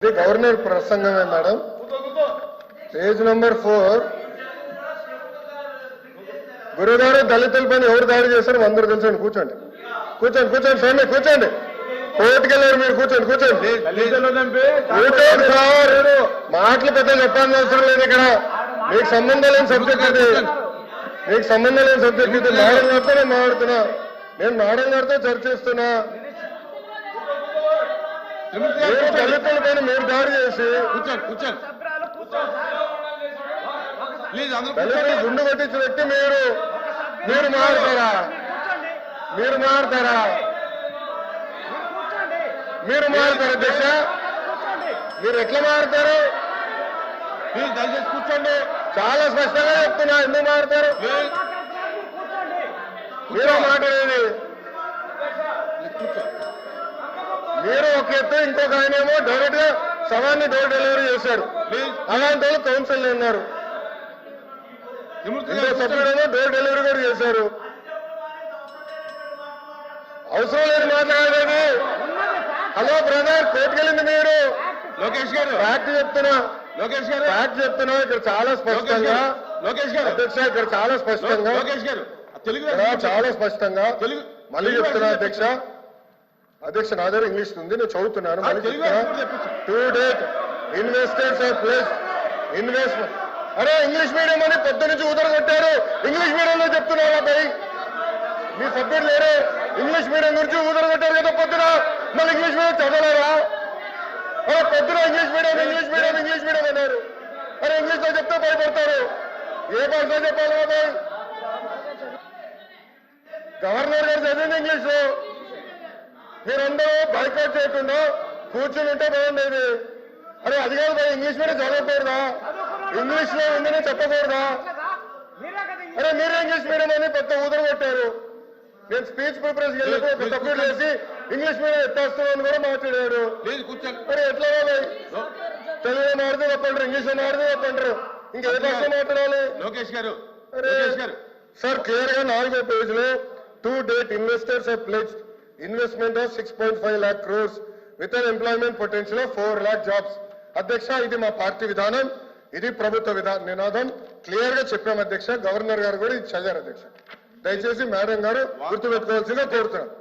ఇది governor ప్రసంగమే madam. Page number 4. గురుగారు దళితులపైన ఎవరు దాడి చేశారు అందరూ తెలుసండి. కూర్చోండి కూర్చోండి కూర్చోండి స్వామి కూర్చోండి. కోర్టుకెళ్ళారు మీరు కూర్చోండి కూర్చోండి కూర్చోండి సార్. మాటలు పెద్ద చెప్పాల్సిన అవసరం లేదు ఇక్కడ. మీకు సంబంధం లేని సబ్జెక్ట్ ఇది. మీకు సంబంధం లేని సబ్జెక్ట్ ఇది. మేడం గారితో నేను మాట్లాడుతున్నా. నేను మేడం గారితో చర్చిస్తున్నా. మీరు దళితుల పైన మీరు దాడి చేసి దళితులు గుండు కొట్టించిన వ్యక్తి మీరు మీరు మారుతారా? మీరు మారుతారా? మీరు మారుతారు అధ్యక్ష? మీరు ఎట్లా మారుతారు? మీరు దయచేసి కూర్చోండి. చాలా స్పష్టంగా చెప్తున్నా. ఎందుకు మారుతారు? మీరే మాట్లాడేది. మీరు ఒక ఎత్తు, ఇంకొక ఆయనేమో డైరెక్ట్ గా సవాన్ని డోర్ డెలివరీ చేశారు. అలాంటి వాళ్ళు కౌన్సిల్ ఉన్నారు. సభ్యుడేమో డోర్ డెలివరీ కూడా చేశారు. అవసరం లేదు మాట్లాడేది. హలో బ్రదర్, కోర్టుకెళ్ళింది మీరు. లోకేష్ గారు ఫ్యాక్ట్ చెప్తున్నా. లోకేష్ గారు ఫ్యాక్ట్ చెప్తున్నా. ఇక్కడ చాలా స్పష్టంగా లోకేష్ గారు అధ్యక్ష, ఇక్కడ చాలా స్పష్టంగా లోకేష్ గారు చాలా స్పష్టంగా మళ్ళీ చెప్తున్నా అధ్యక్ష. అధ్యక్ష నా దగ్గర ఇంగ్లీష్ ఉంది, నేను చదువుతున్నాను. మళ్ళీ చెప్తున్నా. To date investors of place investment. అరే ఇంగ్లీష్ మీడియం అని పొద్దు నుంచి ఊదరగొట్టారు. ఇంగ్లీష్ మీడియంలో చెప్తున్నారా భయ్? మీ సబ్జెక్ట్ లేరు. ఇంగ్లీష్ మీడియం గురించి ఊదరగొట్టారు కదా పొద్దున. మళ్ళీ ఇంగ్లీష్ మీడియం చదవలేరా? అరే పొద్దున English medium English medium English medium అన్నారు. అరే ఇంగ్లీష్ లో చెప్తే భయపడతారు. ఏ భాషలో చెప్పాలి బాబాయ్? గవర్నర్ గారు చదివింది ఇంగ్లీష్ లో. మీరందరూ బైకాట్ చేయకుండా కూర్చుని ఉంటే బాగుండేది. అరే అది కాదు భయ్, ఇంగ్లీష్ మీడియం చదవకూడదా? ఇంగ్లీష్ లో ఉందని చెప్పకూడదా? అరే మీరే ఇంగ్లీష్ మీడియం అని పెద్ద ఊదర కొట్టారు. నేను స్పీచ్ ప్రిపరేషన్ వెళ్ళినప్పుడు ఒక సబ్జెక్ట్ వేసి ఇంగ్లీష్ మీడియం ఎత్తేస్తున్నాను కూడా మాట్లాడారు. మరి ఎట్లా బాబాయ్? తెలుగులో మాడితే తప్పంటారు, ఇంగ్లీష్ లో మాడితే తప్పంటారు. ఇంకా ఏ భాష మాట్లాడాలి? లోకేష్ గారు సార్ క్లియర్ గా 4వ పేజ్ లో to date investors of pledged investment of 6.5 lakh crores with an employment potential of 4 lakh jobs. అధ్యక్ష ఇది మా పార్టీ విధానం, ఇది ప్రభుత్వ నినాదం. క్లియర్ గా చెప్పాం అధ్యక్ష. గవర్నర్ గారు కూడా ఇది చదివారు అధ్యక్ష. దయచేసి మేడం గారు గుర్తుపెట్టుకోవాల్సిందిగా కోరుతున్నాం.